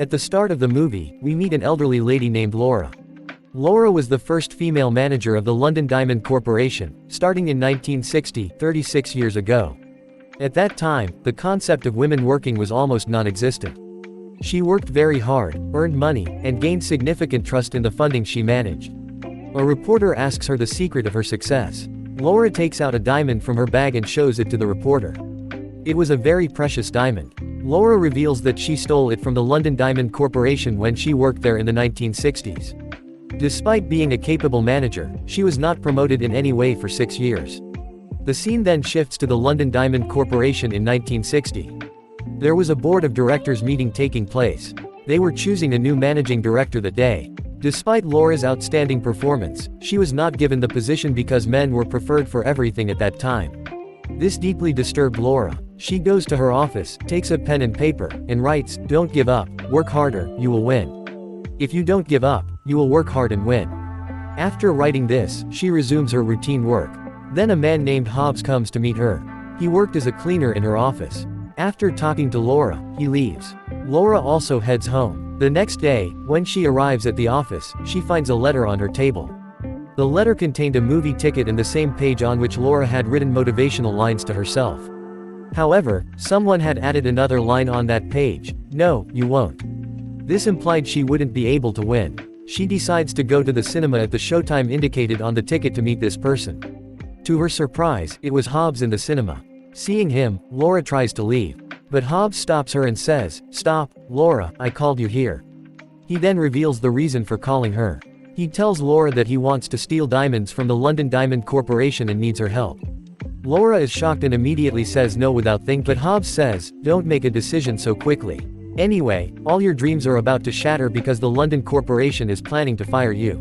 At the start of the movie, we meet an elderly lady named Laura. Laura was the first female manager of the London Diamond Corporation, starting in 1960, 36 years ago. At that time, the concept of women working was almost non-existent. She worked very hard, earned money, and gained significant trust in the funding she managed. A reporter asks her the secret of her success. Laura takes out a diamond from her bag and shows it to the reporter. It was a very precious diamond. Laura reveals that she stole it from the London Diamond Corporation when she worked there in the 1960s. Despite being a capable manager, she was not promoted in any way for 6 years. The scene then shifts to the London Diamond Corporation in 1960. There was a board of directors meeting taking place. They were choosing a new managing director that day. Despite Laura's outstanding performance, she was not given the position because men were preferred for everything at that time. This deeply disturbed Laura. She goes to her office, takes a pen and paper, and writes, "Don't give up, work harder, you will win. If you don't give up, you will work hard and win." After writing this, she resumes her routine work. Then a man named Hobbs comes to meet her. He worked as a cleaner in her office. After talking to Laura, he leaves. Laura also heads home. The next day, when she arrives at the office, she finds a letter on her table. The letter contained a movie ticket and the same page on which Laura had written motivational lines to herself. However, someone had added another line on that page: "No, you won't." This implied she wouldn't be able to win. She decides to go to the cinema at the showtime indicated on the ticket to meet this person. To her surprise, it was Hobbs in the cinema. Seeing him, Laura tries to leave. But Hobbs stops her and says, "Stop, Laura, I called you here." He then reveals the reason for calling her. He tells Laura that he wants to steal diamonds from the London Diamond Corporation and needs her help. Laura is shocked and immediately says no without thinking, but Hobbs says, "Don't make a decision so quickly. Anyway, all your dreams are about to shatter because the London Corporation is planning to fire you."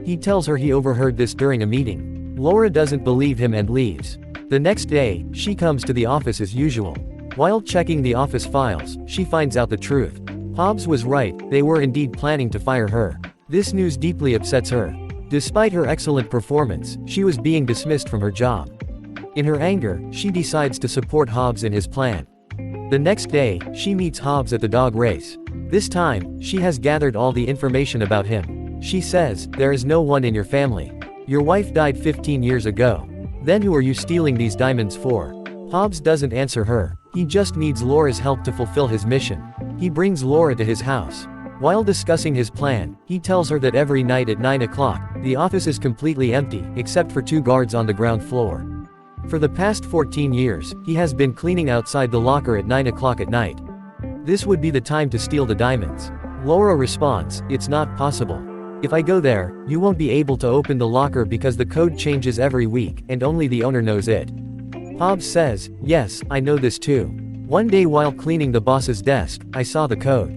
He tells her he overheard this during a meeting. Laura doesn't believe him and leaves. The next day, she comes to the office as usual. While checking the office files, she finds out the truth. Hobbs was right, they were indeed planning to fire her. This news deeply upsets her. Despite her excellent performance, she was being dismissed from her job. In her anger, she decides to support Hobbs in his plan. The next day, she meets Hobbs at the dog race. This time, she has gathered all the information about him. She says, "There is no one in your family. Your wife died 15 years ago. Then who are you stealing these diamonds for?" Hobbs doesn't answer her. He just needs Laura's help to fulfill his mission. He brings Laura to his house. While discussing his plan, he tells her that every night at 9 o'clock, the office is completely empty, except for 2 guards on the ground floor. For the past 14 years, he has been cleaning outside the locker at 9 o'clock at night. This would be the time to steal the diamonds. Laura responds, "It's not possible. If I go there, you won't be able to open the locker because the code changes every week, and only the owner knows it." Hobbs says, "Yes, I know this too. One day while cleaning the boss's desk, I saw the code.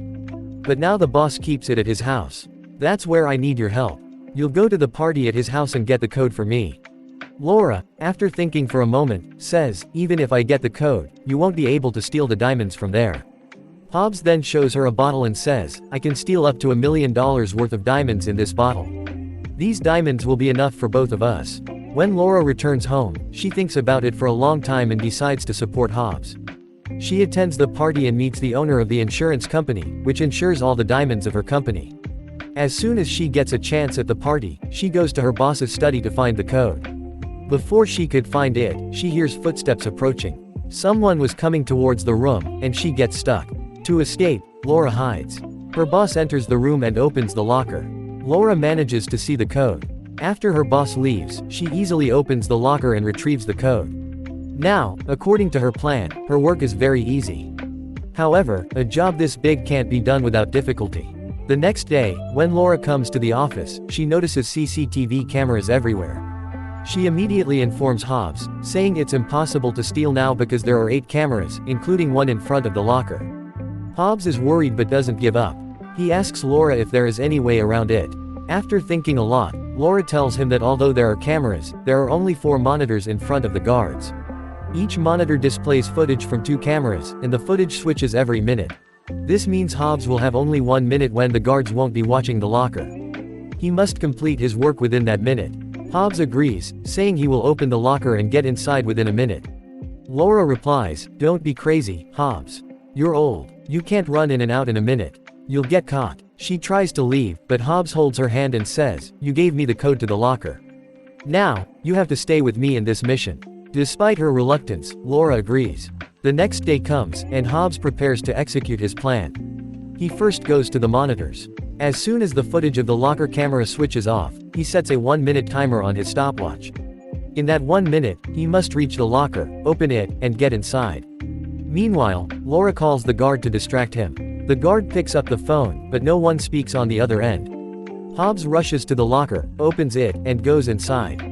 But now the boss keeps it at his house. That's where I need your help. You'll go to the party at his house and get the code for me." Laura, after thinking for a moment, says, "Even if I get the code, you won't be able to steal the diamonds from there." Hobbs then shows her a bottle and says, "I can steal up to $1 million worth of diamonds in this bottle. These diamonds will be enough for both of us." When Laura returns home, she thinks about it for a long time and decides to support Hobbs. She attends the party and meets the owner of the insurance company, which insures all the diamonds of her company. As soon as she gets a chance at the party, she goes to her boss's study to find the code. Before she could find it, she hears footsteps approaching. Someone was coming towards the room, and she gets stuck. To escape, Laura hides. Her boss enters the room and opens the locker. Laura manages to see the code. After her boss leaves, she easily opens the locker and retrieves the code. Now, according to her plan, her work is very easy. However, a job this big can't be done without difficulty. The next day, when Laura comes to the office, she notices CCTV cameras everywhere. She immediately informs Hobbs, saying it's impossible to steal now because there are 8 cameras, including one in front of the locker. Hobbs is worried but doesn't give up. He asks Laura if there is any way around it. After thinking a lot, Laura tells him that although there are cameras, there are only 4 monitors in front of the guards. Each monitor displays footage from 2 cameras, and the footage switches every minute. This means Hobbs will have only 1 minute when the guards won't be watching the locker. He must complete his work within that minute. Hobbs agrees, saying he will open the locker and get inside within a minute. Laura replies, "Don't be crazy, Hobbs. You're old. You can't run in and out in a minute." You'll get caught. She tries to leave, but Hobbs holds her hand and says, "You gave me the code to the locker. Now, you have to stay with me in this mission." Despite her reluctance, Laura agrees. The next day comes, and Hobbs prepares to execute his plan. He first goes to the monitors. As soon as the footage of the locker camera switches off, he sets a 1-minute timer on his stopwatch. In that 1 minute, he must reach the locker, open it, and get inside. Meanwhile, Laura calls the guard to distract him. The guard picks up the phone, but no one speaks on the other end. Hobbs rushes to the locker, opens it, and goes inside.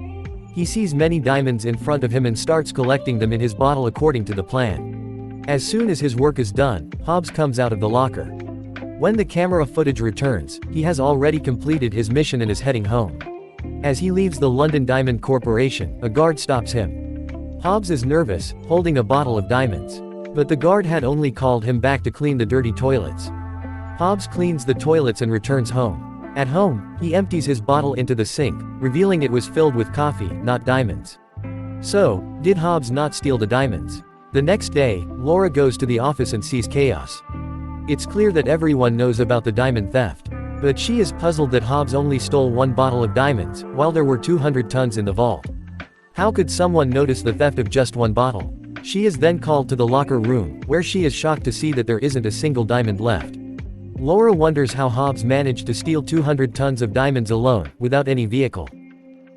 He sees many diamonds in front of him and starts collecting them in his bottle according to the plan. As soon as his work is done, Hobbs comes out of the locker. When the camera footage returns, he has already completed his mission and is heading home. As he leaves the London Diamond Corporation, a guard stops him. Hobbs is nervous, holding a bottle of diamonds. But the guard had only called him back to clean the dirty toilets. Hobbs cleans the toilets and returns home. At home, he empties his bottle into the sink, revealing it was filled with coffee, not diamonds. So, did Hobbs not steal the diamonds? The next day, Laura goes to the office and sees chaos. It's clear that everyone knows about the diamond theft. But she is puzzled that Hobbs only stole 1 bottle of diamonds, while there were 200 tons in the vault. How could someone notice the theft of just 1 bottle? She is then called to the locker room, where she is shocked to see that there isn't a single diamond left. Laura wonders how Hobbs managed to steal 200 tons of diamonds alone, without any vehicle.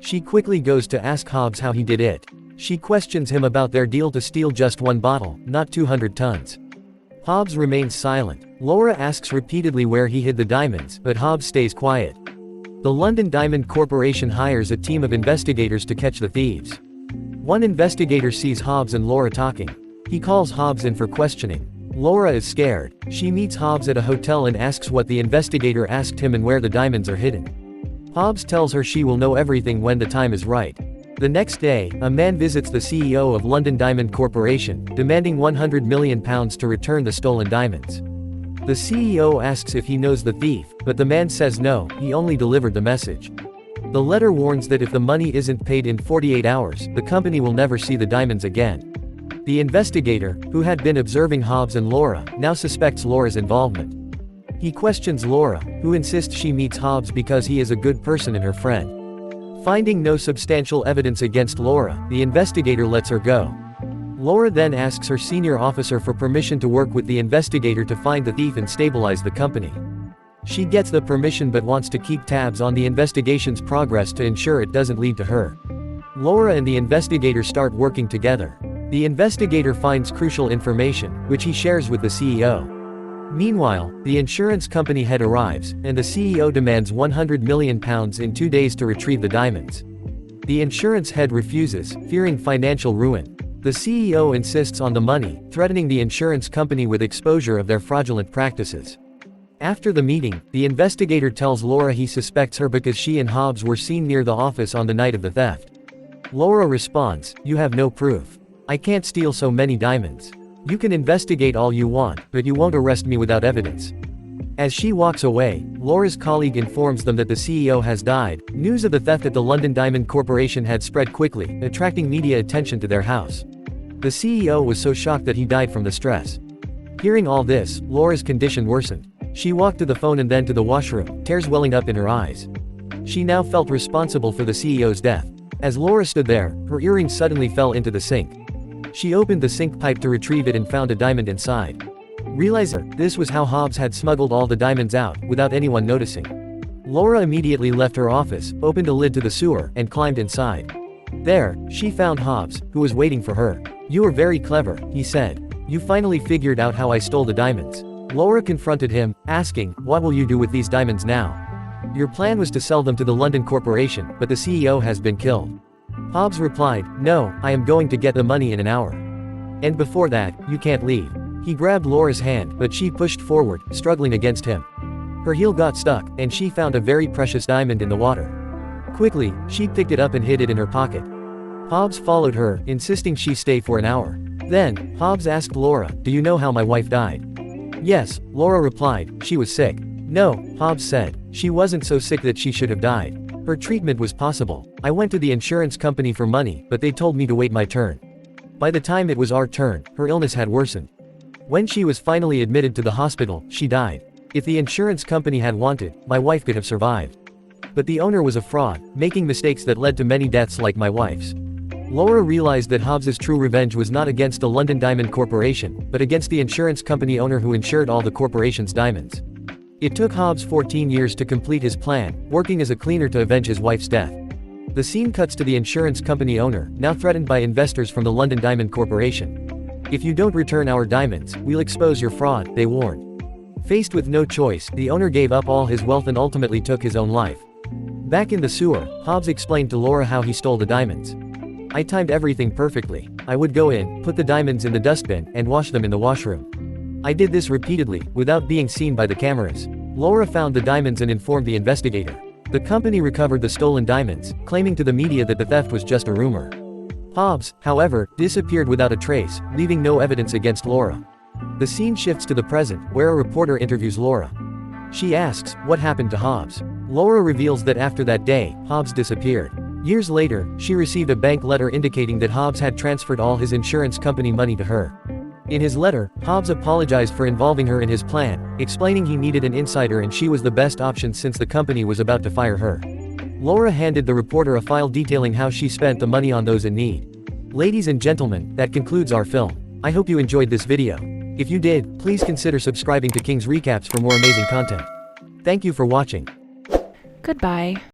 She quickly goes to ask Hobbs how he did it. She questions him about their deal to steal just 1 bottle, not 200 tons. Hobbs remains silent. Laura asks repeatedly where he hid the diamonds, but Hobbs stays quiet. The London Diamond Corporation hires a team of investigators to catch the thieves. One investigator sees Hobbs and Laura talking. He calls Hobbs in for questioning. Laura is scared. She meets Hobbs at a hotel and asks what the investigator asked him and where the diamonds are hidden. Hobbs tells her she will know everything when the time is right. The next day, a man visits the CEO of London Diamond Corporation, demanding £100 million to return the stolen diamonds. The CEO asks if he knows the thief, but the man says no, he only delivered the message. The letter warns that if the money isn't paid in 48 hours, the company will never see the diamonds again. The investigator, who had been observing Hobbs and Laura, now suspects Laura's involvement. He questions Laura, who insists she meets Hobbs because he is a good person and her friend. Finding no substantial evidence against Laura, the investigator lets her go. Laura then asks her senior officer for permission to work with the investigator to find the thief and stabilize the company. She gets the permission but wants to keep tabs on the investigation's progress to ensure it doesn't lead to her. Laura and the investigator start working together. The investigator finds crucial information, which he shares with the CEO. Meanwhile, the insurance company head arrives, and the CEO demands £100 million in 2 days to retrieve the diamonds. The insurance head refuses, fearing financial ruin. The CEO insists on the money, threatening the insurance company with exposure of their fraudulent practices. After the meeting, the investigator tells Laura he suspects her because she and Hobbs were seen near the office on the night of the theft. Laura responds, "You have no proof. I can't steal so many diamonds. You can investigate all you want, but you won't arrest me without evidence." As she walks away, Laura's colleague informs them that the CEO has died. News of the theft at the London Diamond Corporation had spread quickly, attracting media attention to their house. The CEO was so shocked that he died from the stress. Hearing all this, Laura's condition worsened. She walked to the phone and then to the washroom, tears welling up in her eyes. She now felt responsible for the CEO's death. As Laura stood there, her earring suddenly fell into the sink. She opened the sink pipe to retrieve it and found a diamond inside. Realizing this was how Hobbs had smuggled all the diamonds out, without anyone noticing. Laura immediately left her office, opened a lid to the sewer, and climbed inside. There, she found Hobbs, who was waiting for her. "You are very clever," he said. "You finally figured out how I stole the diamonds." Laura confronted him, asking, "What will you do with these diamonds now?" "Your plan was to sell them to the London Corporation, but the CEO has been killed." Hobbs replied, "No, I am going to get the money in an hour. And before that, you can't leave." He grabbed Laura's hand, but she pushed forward, struggling against him. Her heel got stuck, and she found a very precious diamond in the water. Quickly, she picked it up and hid it in her pocket. Hobbs followed her, insisting she stay for an hour. Then, Hobbs asked Laura, "Do you know how my wife died?" "Yes," Laura replied, "she was sick." "No," Hobbs said, "she wasn't so sick that she should have died. Her treatment was possible. I went to the insurance company for money, but they told me to wait my turn. By the time it was our turn, her illness had worsened. When she was finally admitted to the hospital, she died." If the insurance company had wanted, my wife could have survived. But the owner was a fraud, making mistakes that led to many deaths like my wife's. Laura realized that Hobbs's true revenge was not against the London Diamond Corporation, but against the insurance company owner who insured all the corporation's diamonds. It took Hobbs 14 years to complete his plan, working as a cleaner to avenge his wife's death. The scene cuts to the insurance company owner, now threatened by investors from the London Diamond Corporation. "If you don't return our diamonds, we'll expose your fraud," they warned. Faced with no choice, the owner gave up all his wealth and ultimately took his own life. Back in the sewer, Hobbs explained to Laura how he stole the diamonds. "I timed everything perfectly. I would go in, put the diamonds in the dustbin, and wash them in the washroom. I did this repeatedly, without being seen by the cameras." Laura found the diamonds and informed the investigator. The company recovered the stolen diamonds, claiming to the media that the theft was just a rumor. Hobbs, however, disappeared without a trace, leaving no evidence against Laura. The scene shifts to the present, where a reporter interviews Laura. She asks, what happened to Hobbs? Laura reveals that after that day, Hobbs disappeared. Years later, she received a bank letter indicating that Hobbs had transferred all his insurance company money to her. In his letter, Hobbs apologized for involving her in his plan, explaining he needed an insider and she was the best option since the company was about to fire her. Laura handed the reporter a file detailing how she spent the money on those in need. Ladies and gentlemen, that concludes our film. I hope you enjoyed this video. If you did, please consider subscribing to King's Recaps for more amazing content. Thank you for watching. Goodbye.